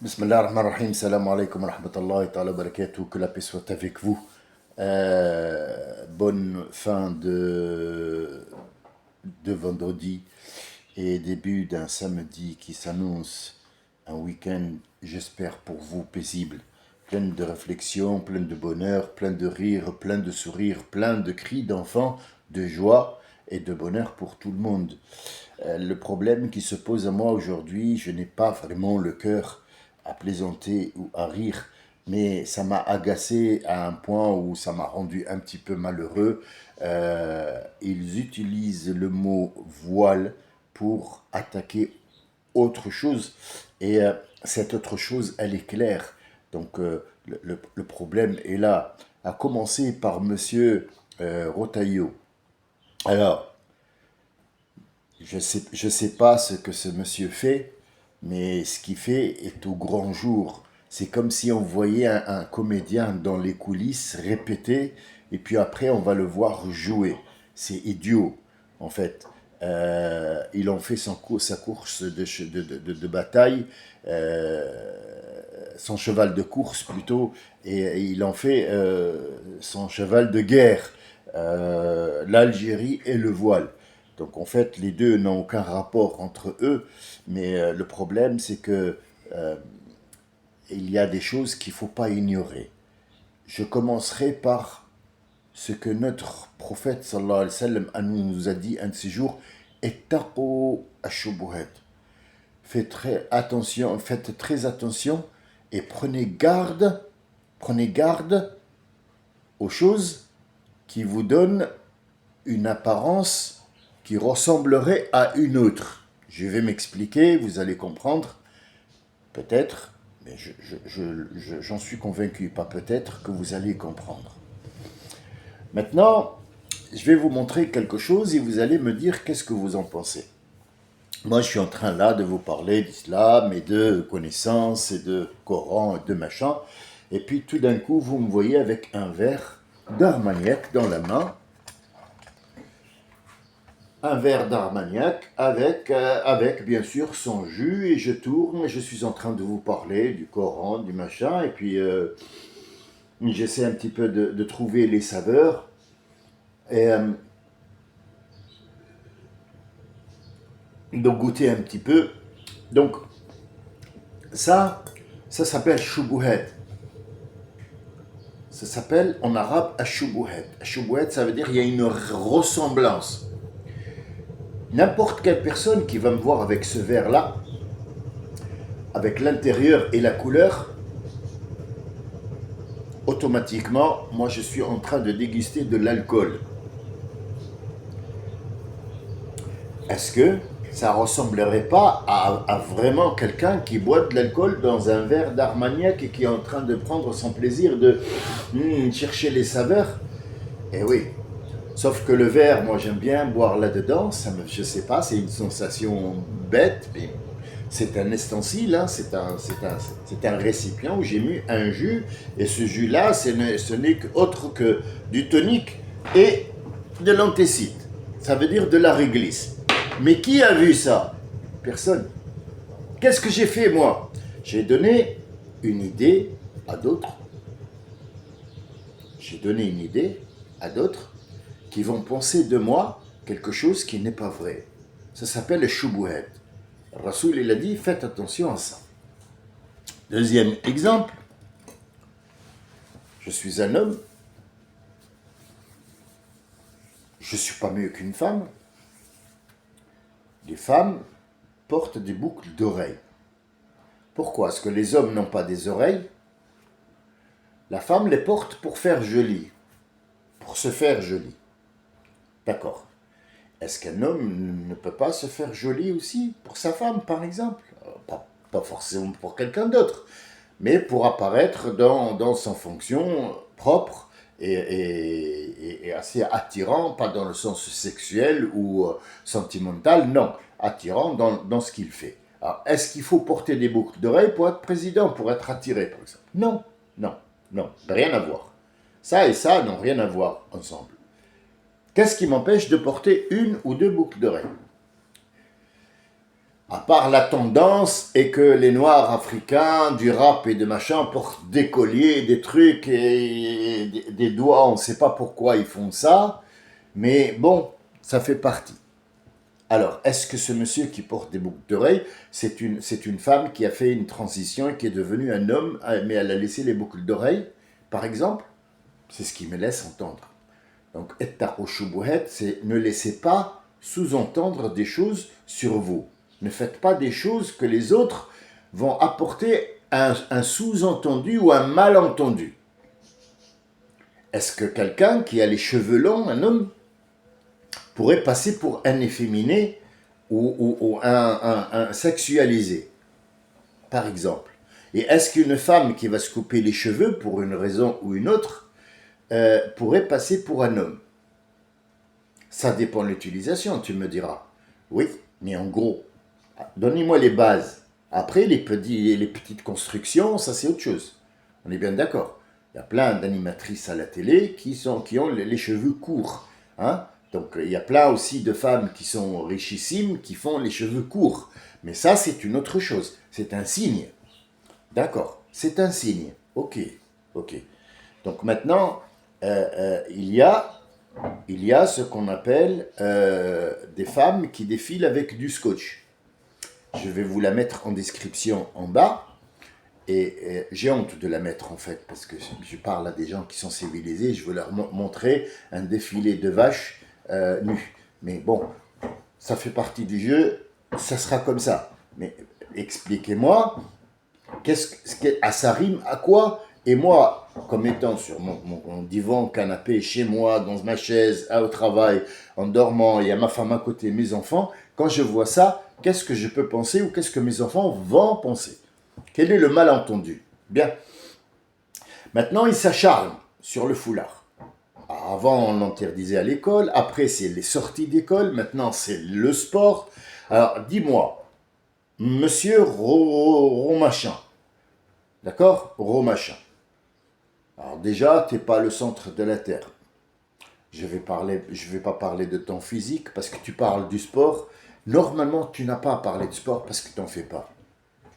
Bismillah ar-Rahman ar-Rahim, salam alaikum wa rahmatullahi ta'ala wa barakatuh, que la paix soit avec vous. Bonne fin de vendredi et début d'un samedi qui s'annonce un week-end, j'espère pour vous, paisible, plein de réflexion, plein de bonheur, plein de rire, plein de sourires, plein de cris d'enfants, de joie et de bonheur pour tout le monde. Le problème qui se pose à moi aujourd'hui, je n'ai pas vraiment le cœur à plaisanter ou à rire, mais ça m'a agacé à un point où ça m'a rendu un petit peu malheureux. Ils utilisent le mot voile pour attaquer autre chose, et cette autre chose, elle est claire. Donc le problème est là, à commencer par Monsieur Rotaillot. Alors, je sais pas ce que ce monsieur fait, mais ce qu'il fait est au grand jour. C'est comme si on voyait un comédien dans les coulisses répéter, et puis après on va le voir jouer. C'est idiot, en fait. Il en fait sa course de bataille, son cheval de course plutôt, et il en fait son cheval de guerre, l'Algérie et le voile. Donc en fait, les deux n'ont aucun rapport entre eux, mais le problème, c'est que euh, il y a des choses qu'il ne faut pas ignorer. Je commencerai par ce que notre prophète sallallahu alayhi wa sallam nous a dit un de ces jours, Ittaqu ash-shubuhat. Faites très attention et prenez garde aux choses qui vous donnent une apparence qui ressemblerait à une autre. Je vais m'expliquer, vous allez comprendre, peut-être, mais j'en suis convaincu, pas peut-être, que vous allez comprendre. Maintenant, je vais vous montrer quelque chose et vous allez me dire qu'est-ce que vous en pensez. Moi, je suis en train là de vous parler d'islam et de connaissances et de Coran et de machin, et puis tout d'un coup, vous me voyez avec un verre d'Armagnac dans la main, un verre d'Armagnac avec bien sûr son jus, et je tourne et je suis en train de vous parler du Coran, du machin, et puis j'essaie un petit peu de trouver les saveurs, et de goûter un petit peu. Donc ça, ça s'appelle shubuhat. Ça s'appelle en arabe ashubuhat. Ashubuhat, ça veut dire il y a une ressemblance. N'importe quelle personne qui va me voir avec ce verre-là, avec l'intérieur et la couleur, automatiquement, moi je suis en train de déguster de l'alcool. Est-ce que ça ressemblerait pas à vraiment quelqu'un qui boit de l'alcool dans un verre d'Armagnac et qui est en train de prendre son plaisir de chercher les saveurs? Eh oui. Sauf que le verre, moi j'aime bien boire là-dedans, je sais pas, c'est une sensation bête, mais c'est un ustensile, hein, c'est un récipient où j'ai mis un jus, et ce jus-là, ce n'est autre que du tonique et de l'anthécite. Ça veut dire de la réglisse. Mais qui a vu ça? Personne. Qu'est-ce que j'ai fait moi? J'ai donné une idée à d'autres. J'ai donné une idée à d'autres qui vont penser de moi quelque chose qui n'est pas vrai. Ça s'appelle le shubuhat. Rasoul, il a dit, faites attention à ça. Deuxième exemple, je suis un homme, je ne suis pas mieux qu'une femme. Les femmes portent des boucles d'oreilles. Pourquoi? Est-ce que les hommes n'ont pas des oreilles? La femme les porte pour faire joli, pour se faire joli. D'accord. Est-ce qu'un homme ne peut pas se faire joli aussi pour sa femme, par exemple? Pas forcément pour quelqu'un d'autre, mais pour apparaître dans sa fonction propre et assez attirant, pas dans le sens sexuel ou sentimental, non, attirant dans ce qu'il fait. Alors, est-ce qu'il faut porter des boucles d'oreilles pour être président, pour être attiré, par exemple? Non, non, non, rien à voir. Ça et ça n'ont rien à voir ensemble. Qu'est-ce qui m'empêche de porter une ou deux boucles d'oreilles? À part la tendance et que les Noirs africains, du rap et de machin, portent des colliers, des trucs et des doigts, on ne sait pas pourquoi ils font ça, mais bon, ça fait partie. Alors, est-ce que ce monsieur qui porte des boucles d'oreilles, c'est une femme qui a fait une transition et qui est devenue un homme, mais elle a laissé les boucles d'oreilles, par exemple? C'est ce qui me laisse entendre. Donc, ettaqou shubuhat, c'est ne laissez pas sous-entendre des choses sur vous. Ne faites pas des choses que les autres vont apporter un sous-entendu ou un malentendu. Est-ce que quelqu'un qui a les cheveux longs, un homme, pourrait passer pour un efféminé ou un sexualisé, par exemple? Et est-ce qu'une femme qui va se couper les cheveux pour une raison ou une autre pourrait passer pour un homme? Ça dépend de l'utilisation, tu me diras. Oui, mais en gros, donnez-moi les bases. Après, les petites constructions, ça c'est autre chose. On est bien d'accord. Il y a plein d'animatrices à la télé qui ont les cheveux courts. Hein? Donc il y a plein aussi de femmes qui sont richissimes qui font les cheveux courts. Mais ça, c'est une autre chose. C'est un signe. D'accord, c'est un signe. Ok, ok. Donc maintenant, il y a ce qu'on appelle des femmes qui défilent avec du scotch. Je vais vous la mettre en description en bas. Et j'ai honte de la mettre en fait, parce que je parle à des gens qui sont civilisés, je veux leur montrer un défilé de vaches nues. Mais bon, ça fait partie du jeu, ça sera comme ça. Mais expliquez-moi, ça rime à quoi? Et moi, comme étant sur mon divan, canapé, chez moi, dans ma chaise, au travail, en dormant, il y a ma femme à côté, mes enfants, quand je vois ça, qu'est-ce que je peux penser ou qu'est-ce que mes enfants vont penser? Quel est le malentendu? Bien. Maintenant, il s'acharne sur le foulard. Avant, on l'interdisait à l'école. Après, c'est les sorties d'école. Maintenant, c'est le sport. Alors, dis-moi, monsieur Romachin, d'accord? Romachin. Alors déjà, tu n'es pas le centre de la Terre. Je vais pas parler de ton physique parce que tu parles du sport. Normalement, tu n'as pas à parler de sport parce que tu n'en fais pas.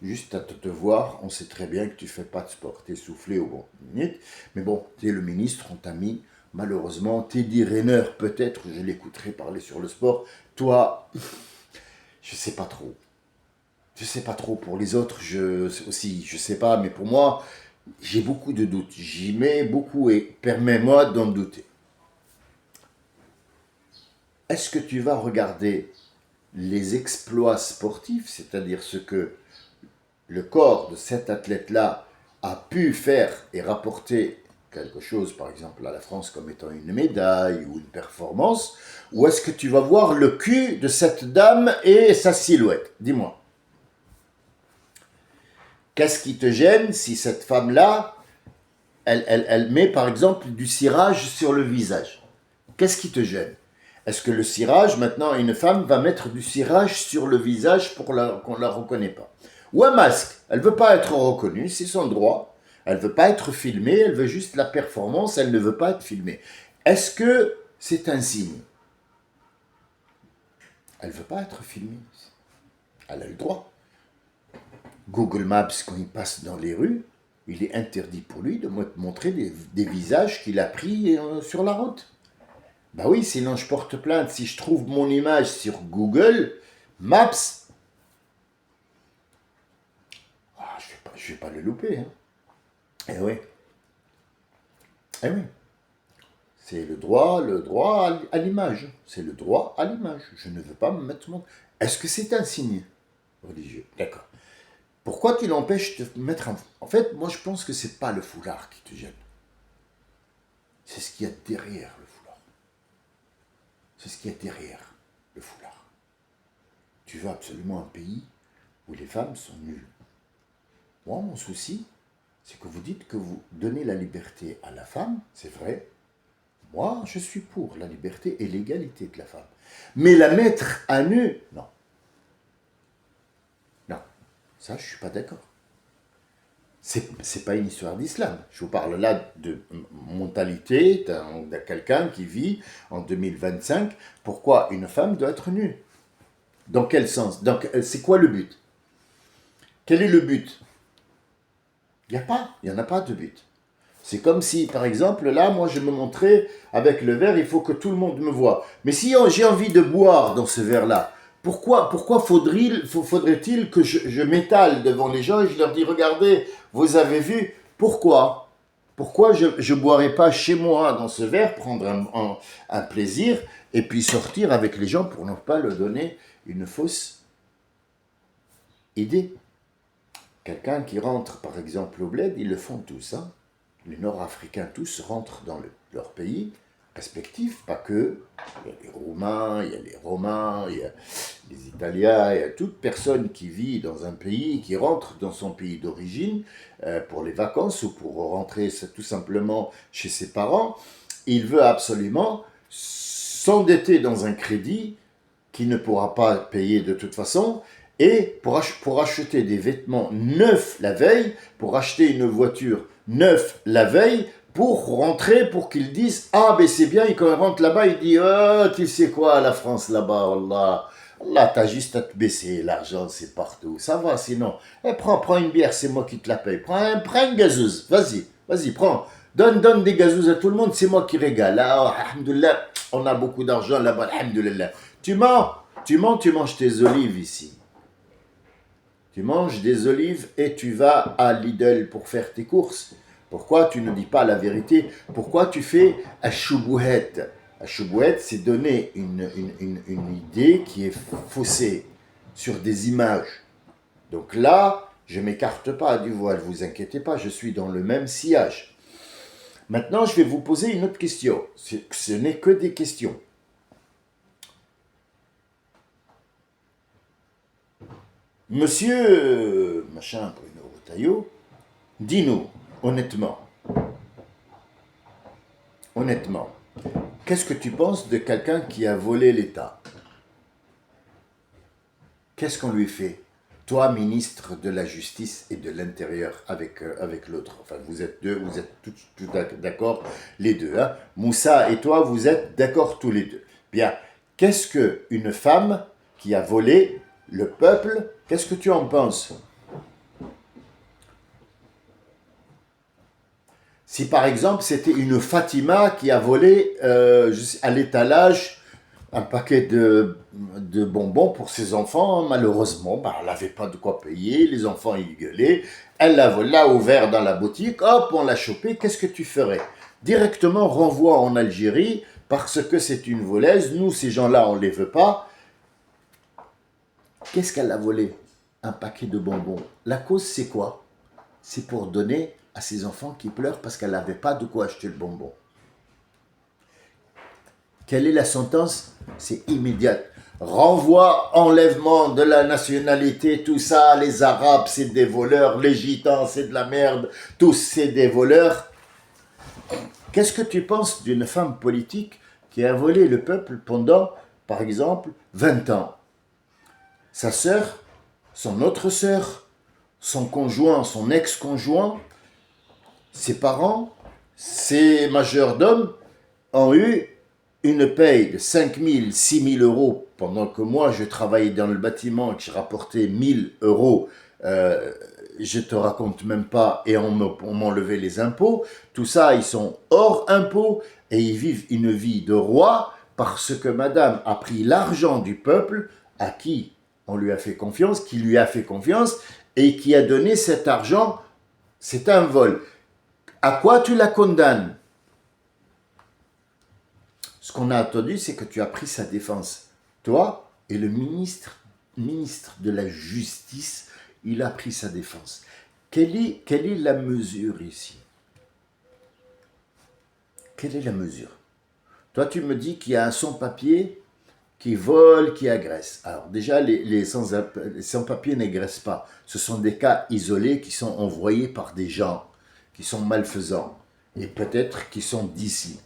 Juste à te voir, on sait très bien que tu ne fais pas de sport. Tu es soufflé au bon minute. Mais bon, tu es le ministre, on t'a mis. Malheureusement, Teddy Riner, peut-être, je l'écouterai parler sur le sport. Toi, je sais pas trop. Je sais pas trop. Pour les autres, je sais pas. Mais pour moi, j'ai beaucoup de doutes. J'y mets beaucoup et permets-moi d'en douter. Est-ce que tu vas regarder les exploits sportifs, c'est-à-dire ce que le corps de cet athlète-là a pu faire et rapporter quelque chose, par exemple à la France comme étant une médaille ou une performance, ou est-ce que tu vas voir le cul de cette dame et sa silhouette? Dis-moi. Qu'est-ce qui te gêne si cette femme-là, elle met par exemple du cirage sur le visage? Qu'est-ce qui te gêne? Est-ce que le cirage, maintenant, une femme va mettre du cirage sur le visage pour qu'on ne la reconnaît pas? Ou un masque. Elle ne veut pas être reconnue, c'est son droit. Elle ne veut pas être filmée, elle veut juste la performance, elle ne veut pas être filmée. Est-ce que c'est un signe? Elle ne veut pas être filmée. Elle a le droit. Google Maps, quand il passe dans les rues, il est interdit pour lui de montrer des visages qu'il a pris sur la route. Bah oui, sinon je porte plainte. Si je trouve mon image sur Google Maps, je vais pas le louper. Hein. Eh oui. Eh oui. C'est le droit à l'image. C'est le droit à l'image. Je ne veux pas me mettre mon... Est-ce que c'est un signe religieux? D'accord. Pourquoi tu l'empêches de mettre un... En fait, moi je pense que c'est pas le foulard qui te gêne. C'est ce qu'il y a derrière le foulard. C'est ce qu'il y a derrière le foulard. Tu veux absolument un pays où les femmes sont nulles. Moi, mon souci, c'est que vous dites que vous donnez la liberté à la femme, c'est vrai. Moi, je suis pour la liberté et l'égalité de la femme. Mais la mettre à nu, non. Non, ça, je ne suis pas d'accord. C'est pas une histoire d'islam. Je vous parle là de mentalité de quelqu'un qui vit en 2025. Pourquoi une femme doit être nue? Dans quel sens? Donc, c'est quoi le but? Quel est le but? Il n'y en a pas de but. C'est comme si, par exemple, là, moi, je me montrais avec le verre, il faut que tout le monde me voie. Mais si j'ai envie de boire dans ce verre-là, pourquoi faudrait-il que je m'étale devant les gens et je leur dis, regardez, vous avez vu, pourquoi je ne boirais pas chez moi dans ce verre, prendre un plaisir, et puis sortir avec les gens pour ne pas leur donner une fausse idée. Quelqu'un qui rentre, par exemple, au bled, ils le font tous, hein. Les Nord-Africains tous rentrent dans leur pays respectif, pas que. Il y a les Roumains, il y a les Romains, il y a les Italiens, il y a toute personne qui vit dans un pays, qui rentre dans son pays d'origine pour les vacances ou pour rentrer tout simplement chez ses parents. Il veut absolument s'endetter dans un crédit qu'il ne pourra pas payer de toute façon, et pour acheter des vêtements neufs la veille, pour acheter une voiture neuve la veille, pour rentrer, pour qu'ils disent ah ben c'est bien, et quand il rentre là-bas, il dit oh tu sais quoi, la France là-bas, Allah, Allah t'as juste à te baisser, l'argent c'est partout, ça va sinon, prends une bière, c'est moi qui te la paye, prends une gazeuse, vas-y, prends, donne des gazous à tout le monde, c'est moi qui régale, ah, alhamdoulilah, on a beaucoup d'argent là-bas, alhamdoulilah. Tu manges tes olives ici. Tu manges des olives et tu vas à Lidl pour faire tes courses. Pourquoi tu ne dis pas la vérité? Pourquoi tu fais un choubouhet? Un choubouhet, c'est donner une idée qui est faussée sur des images. Donc là, je ne m'écarte pas du voile, ne vous inquiétez pas, je suis dans le même sillage. Maintenant, je vais vous poser une autre question. Ce n'est que des questions. Monsieur machin Bruno Retailleau, dis-nous honnêtement, qu'est-ce que tu penses de quelqu'un qui a volé l'État? Qu'est-ce qu'on lui fait? Toi, ministre de la Justice et de l'Intérieur, avec l'autre. Enfin, vous êtes tout d'accord, les deux. Hein? Moussa et toi, vous êtes d'accord tous les deux. Bien, qu'est-ce qu'une femme qui a volé le peuple, qu'est-ce que tu en penses? Si par exemple c'était une Fatima qui a volé à l'étalage un paquet de bonbons pour ses enfants, malheureusement, bah, elle n'avait pas de quoi payer, les enfants ils gueulaient, elle l'a ouvert dans la boutique, hop, on l'a chopé, qu'est-ce que tu ferais? Directement renvoi en Algérie, parce que c'est une voleuse, nous ces gens-là on ne les veut pas. Qu'est-ce qu'elle a volé? Un paquet de bonbons. La cause c'est quoi? C'est pour donner à ses enfants qui pleurent parce qu'elle n'avait pas de quoi acheter le bonbon. Quelle est la sentence? C'est immédiat. Renvoi, enlèvement de la nationalité, tout ça, les Arabes c'est des voleurs, les Gitans c'est de la merde, tous c'est des voleurs. Qu'est-ce que tu penses d'une femme politique qui a volé le peuple pendant, par exemple, 20 ans? Sa sœur, son autre sœur, son conjoint, son ex-conjoint, ses parents, ses majordomes ont eu une paye de 5 000, 6 000 euros pendant que moi je travaillais dans le bâtiment et que je rapportais 1 000 euros. Je te raconte même pas, et on m'enlevait les impôts. Tout ça, ils sont hors impôts et ils vivent une vie de roi parce que madame a pris l'argent du peuple à qui on lui a fait confiance, qui lui a fait confiance et qui a donné cet argent. C'est un vol. À quoi tu la condamnes? Ce qu'on a attendu, c'est que tu as pris sa défense. Toi et le ministre de la Justice, il a pris sa défense. Quelle est la mesure ici? Quelle est la mesure? Toi, tu me dis qu'il y a un sans-papier qui vole, qui agresse. Alors déjà, les sans-papiers n'agressent pas. Ce sont des cas isolés qui sont envoyés par des gens qui sont malfaisants et peut-être qui sont d'ici.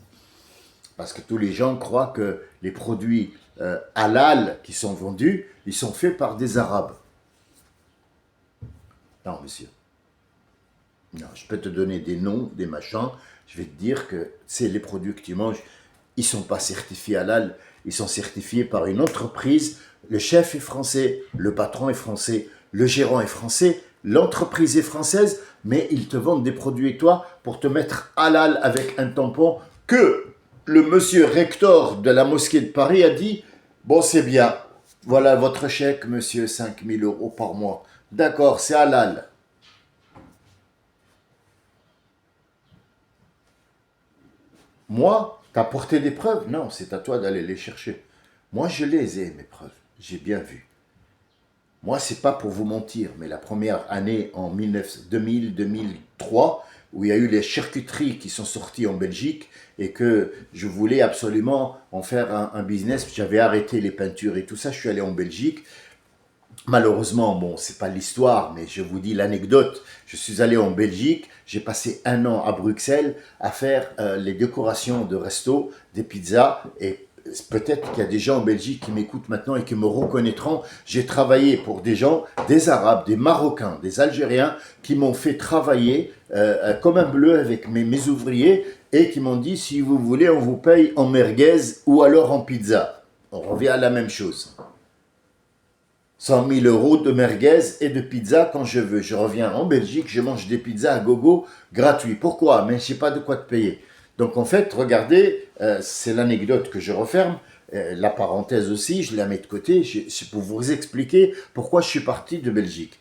Parce que tous les gens croient que les produits halal qui sont vendus, ils sont faits par des Arabes. Non, monsieur. Non, je peux te donner des noms, des machins. Je vais te dire que c'est les produits que tu manges. ils ne sont pas certifiés halal, ils sont certifiés par une entreprise. Le chef est français, le patron est français, le gérant est français, l'entreprise est française, mais ils te vendent des produits et toi pour te mettre halal avec un tampon que le monsieur recteur de la mosquée de Paris a dit « Bon, c'est bien, voilà votre chèque, monsieur, 5 000 € par mois. D'accord, c'est halal. » Moi, t'as apporté des preuves? Non, c'est à toi d'aller les chercher. Moi, je les ai, mes preuves. J'ai bien vu. Moi, c'est pas pour vous mentir, mais la première année en 2000-2003, où il y a eu les charcuteries qui sont sorties en Belgique et que je voulais absolument en faire un business, j'avais arrêté les peintures et tout ça, je suis allé en Belgique. Malheureusement, bon, c'est pas l'histoire, mais je vous dis l'anecdote. Je suis allé en Belgique, j'ai passé 1 an à Bruxelles à faire les décorations de resto, des pizzas, et peut-être qu'il y a des gens en Belgique qui m'écoutent maintenant et qui me reconnaîtront. J'ai travaillé pour des gens, des Arabes, des Marocains, des Algériens, qui m'ont fait travailler comme un bleu avec mes ouvriers et qui m'ont dit, si vous voulez, on vous paye en merguez ou alors en pizza. On revient à la même chose. 100 000 € de merguez et de pizza quand je veux. Je reviens en Belgique, je mange des pizzas à gogo gratuits. Pourquoi? Mais je n'ai pas de quoi te payer. Donc en fait, regardez, c'est l'anecdote que je referme. La parenthèse aussi, je la mets de côté. C'est pour vous expliquer pourquoi je suis parti de Belgique.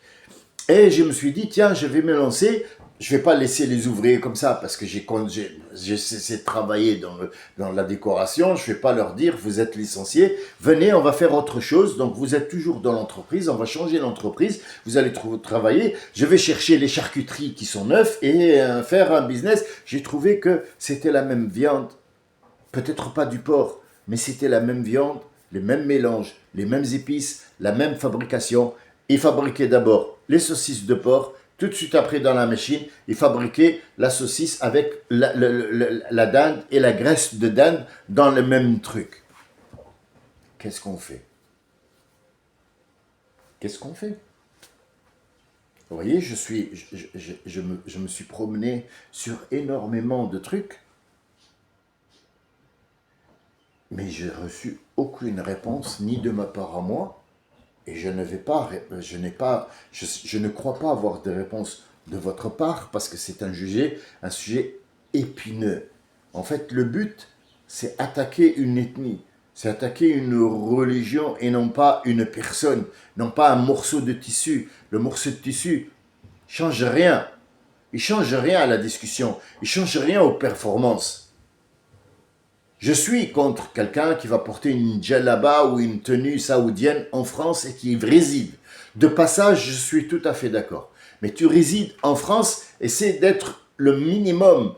Et je me suis dit, tiens, je vais me lancer. Je ne vais pas laisser les ouvriers comme ça parce que j'ai cessé de travailler dans la décoration. Je ne vais pas leur dire, vous êtes licenciés, venez, on va faire autre chose. Donc vous êtes toujours dans l'entreprise, on va changer l'entreprise, vous allez travailler. Je vais chercher les charcuteries qui sont neuves et faire un business. J'ai trouvé que c'était la même viande, peut-être pas du porc, mais c'était la même viande, les mêmes mélanges, les mêmes épices, la même fabrication. Ils fabriquaient d'abord les saucisses de porc. Tout de suite après, dans la machine, ils fabriquaient la saucisse avec la dinde et la graisse de dinde dans le même truc. Qu'est-ce qu'on fait? Qu'est-ce qu'on fait? Vous voyez, je me suis promené sur énormément de trucs, mais j'ai reçu aucune réponse, ni de ma part à moi, et je ne crois pas avoir de réponse de votre part parce que c'est un sujet épineux. En fait, le but, c'est attaquer une ethnie, c'est attaquer une religion et non pas une personne, non pas un morceau de tissu. Le morceau de tissu change rien. Il change rien à la discussion. Il change rien aux performances. Je suis contre quelqu'un qui va porter une djellaba ou une tenue saoudienne en France et qui réside. De passage, je suis tout à fait d'accord. Mais tu résides en France, essaie d'être le minimum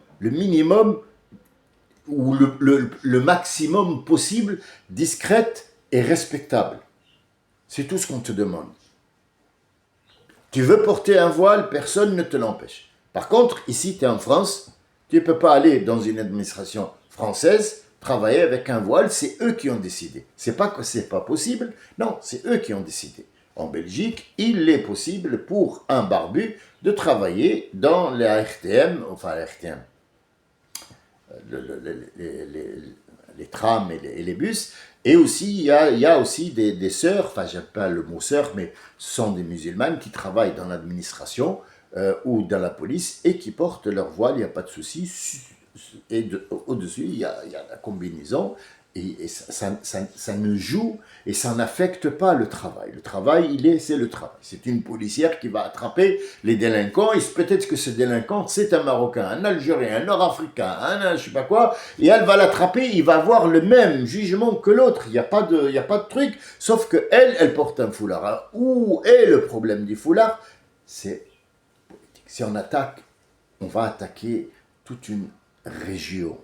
ou le maximum possible discrète et respectable. C'est tout ce qu'on te demande. Tu veux porter un voile, personne ne te l'empêche. Par contre, ici, tu es en France, tu ne peux pas aller dans une administration française, travailler avec un voile, c'est eux qui ont décidé. C'est pas que c'est pas possible, non, c'est eux qui ont décidé. En Belgique, il est possible pour un barbu de travailler dans la RTM, enfin la RTM, les trams et les bus. Et aussi, il y a aussi des sœurs, enfin j'aime pas le mot sœurs, mais ce sont des musulmanes qui travaillent dans l'administration ou dans la police et qui portent leur voile, il n'y a pas de souci. Et au-dessus, il y a la combinaison, et ça ne joue et ça n'affecte pas le travail. Le travail, c'est le travail. C'est une policière qui va attraper les délinquants, et peut-être que ce délinquant, c'est un Marocain, un Algérien, un Nord-Africain, un je sais pas quoi, et elle va l'attraper, il va avoir le même jugement que l'autre. Il n'y a pas de truc, sauf que elle porte un foulard. Alors, où est le problème du foulard? C'est politique. Si on attaque, on va attaquer toute une région.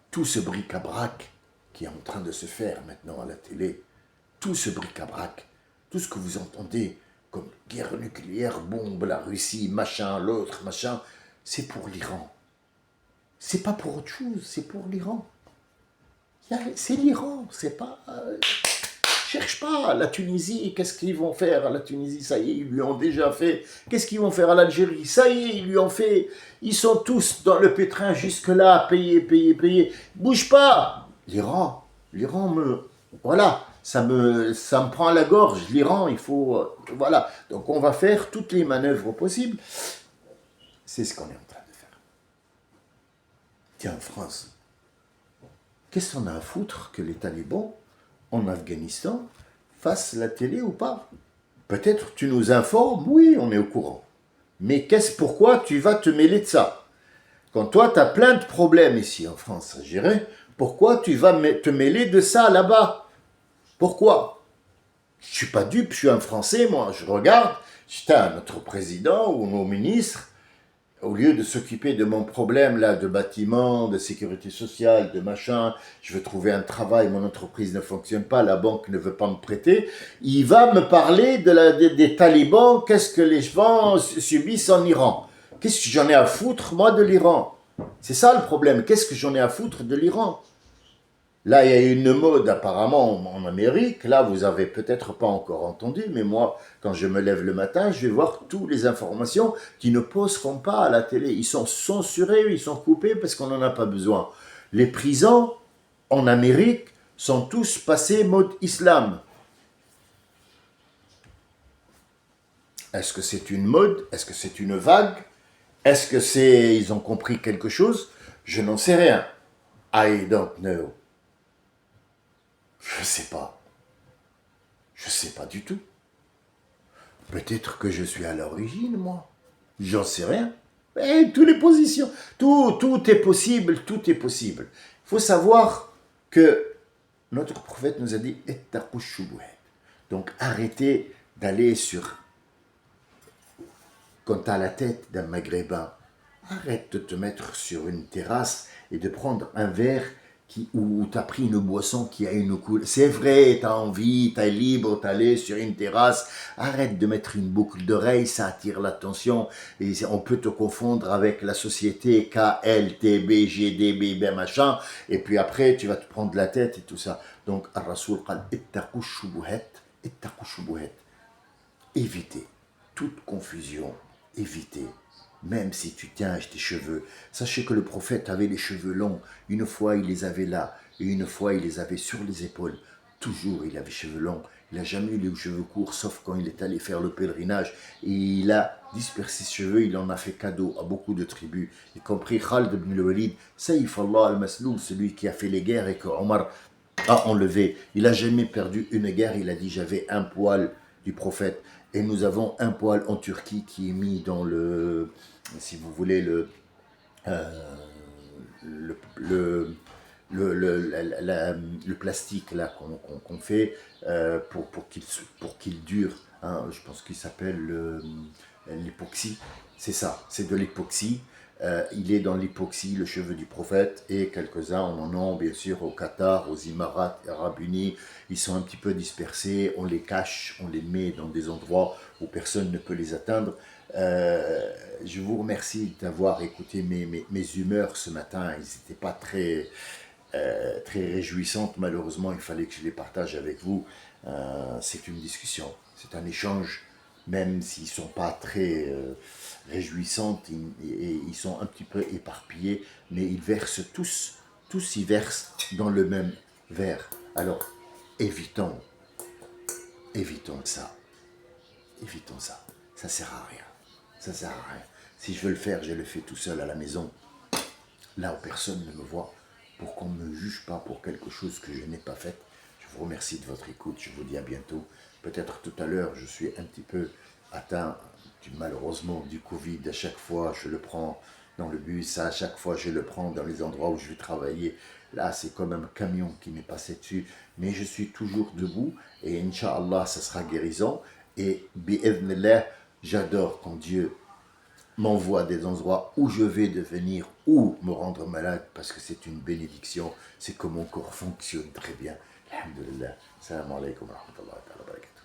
Tout ce bric-à-brac qui est en train de se faire maintenant à la télé, tout ce bric-à-brac, tout ce que vous entendez comme guerre nucléaire, bombe, la Russie, machin, l'autre, machin, c'est pour l'Iran. C'est pas pour autre chose, c'est pour l'Iran. C'est l'Iran, c'est pas... cherche pas. La Tunisie, qu'est-ce qu'ils vont faire à la Tunisie? Ça y est, ils lui ont déjà fait. Qu'est-ce qu'ils vont faire à l'Algérie? Ça y est, ils lui ont fait. Ils sont tous dans le pétrin jusque-là, payés. Bouge pas. L'Iran me... Voilà, ça me prend à la gorge. L'Iran, il faut... voilà. Donc on va faire toutes les manœuvres possibles. C'est ce qu'on est en train de faire. Tiens, France, qu'est-ce qu'on a à foutre que les talibans en Afghanistan fassent la télé ou pas? Peut-être tu nous informes, oui, on est au courant. Mais pourquoi tu vas te mêler de ça? Quand toi, tu as plein de problèmes ici en France à gérer, pourquoi tu vas te mêler de ça là-bas? Pourquoi? Je ne suis pas dupe, je suis un Français, moi, je regarde, putain, notre président ou nos ministres, au lieu de s'occuper de mon problème là, de bâtiment, de sécurité sociale, de machin, je veux trouver un travail, mon entreprise ne fonctionne pas, la banque ne veut pas me prêter, il va me parler des talibans, qu'est-ce que les gens subissent en Iran. Qu'est-ce que j'en ai à foutre, moi, de l'Iran? C'est ça le problème, qu'est-ce que j'en ai à foutre de l'Iran? Là, il y a une mode apparemment en Amérique. Là, vous avez peut-être pas encore entendu, mais moi, quand je me lève le matin, je vais voir toutes les informations qui ne passeront pas à la télé. Ils sont censurés, ils sont coupés parce qu'on n'en a pas besoin. Les prisons en Amérique sont tous passés mode islam. Est-ce que c'est une mode? Est-ce que c'est une vague? Est-ce que ils ont compris quelque chose? Je n'en sais rien. I don't know. Je sais pas. Je sais pas du tout. Peut-être que je suis à l'origine, moi. J'en sais rien. Et toutes les positions. Tout est possible, tout est possible. Il faut savoir que notre prophète nous a dit Ittaqu shubuhat. Donc arrêtez d'aller sur... Quand tu as la tête d'un maghrébin, arrête de te mettre sur une terrasse et de prendre un verre où tu as pris une boisson qui a une couleur. C'est vrai, tu as envie, tu es libre d'aller sur une terrasse. Arrête de mettre une boucle d'oreille, ça attire l'attention. Et on peut te confondre avec la société KLTB, machin. Et puis après, tu vas te prendre la tête et tout ça. Donc, Ar-Rasoul qal ittaqu shubuhat, ittaqu shubuhat. Évitez toute confusion, évitez. Même si tu tiens tes cheveux, sachez que le prophète avait les cheveux longs. Une fois, il les avait là, et une fois, il les avait sur les épaules. Toujours, il avait les cheveux longs. Il n'a jamais eu les cheveux courts, sauf quand il est allé faire le pèlerinage. Et il a dispersé ses cheveux, il en a fait cadeau à beaucoup de tribus, y compris Khalid ibn al-Walid, Saïf Allah al-Masloul, celui qui a fait les guerres et que Omar a enlevé. Il n'a jamais perdu une guerre, il a dit j'avais un poil du prophète. Et nous avons un poil en Turquie qui est mis dans le, si vous voulez, euh, le, le plastique là qu'on fait pour qu'il dure. Hein, je pense qu'il s'appelle l'époxy. C'est ça, c'est de l'époxy. Il est dans l'époxy, le cheveu du prophète, et quelques-uns en ont bien sûr au Qatar, aux Émirats Arabes Unis. Ils sont un petit peu dispersés, on les cache, on les met dans des endroits où personne ne peut les atteindre. Je vous remercie d'avoir écouté mes humeurs ce matin. Ils n'étaient pas très réjouissantes. Malheureusement, il fallait que je les partage avec vous. C'est une discussion, c'est un échange, même s'ils ne sont pas très réjouissantes, ils sont un petit peu éparpillés, mais ils versent tous y versent dans le même verre. Alors, évitons ça. Évitons ça. Ça ne sert à rien. Ça sert à rien. Si je veux le faire, je le fais tout seul à la maison, là où personne ne me voit, pour qu'on ne me juge pas pour quelque chose que je n'ai pas fait. Je vous remercie de votre écoute. Je vous dis à bientôt. Peut-être tout à l'heure, je suis un petit peu atteint malheureusement du Covid. À chaque fois, je le prends dans le bus. À chaque fois, je le prends dans les endroits où je vais travailler. Là, c'est comme un camion qui m'est passé dessus. Mais je suis toujours debout. Et Inch'Allah, ça sera guérison. Et bi'idhnillah, j'adore quand Dieu m'envoie des endroits où je vais devenir ou me rendre malade parce que c'est une bénédiction. C'est que mon corps fonctionne très bien. Alhamdulillah. Salam alaikum wa rahmatullahi wa barakatuh.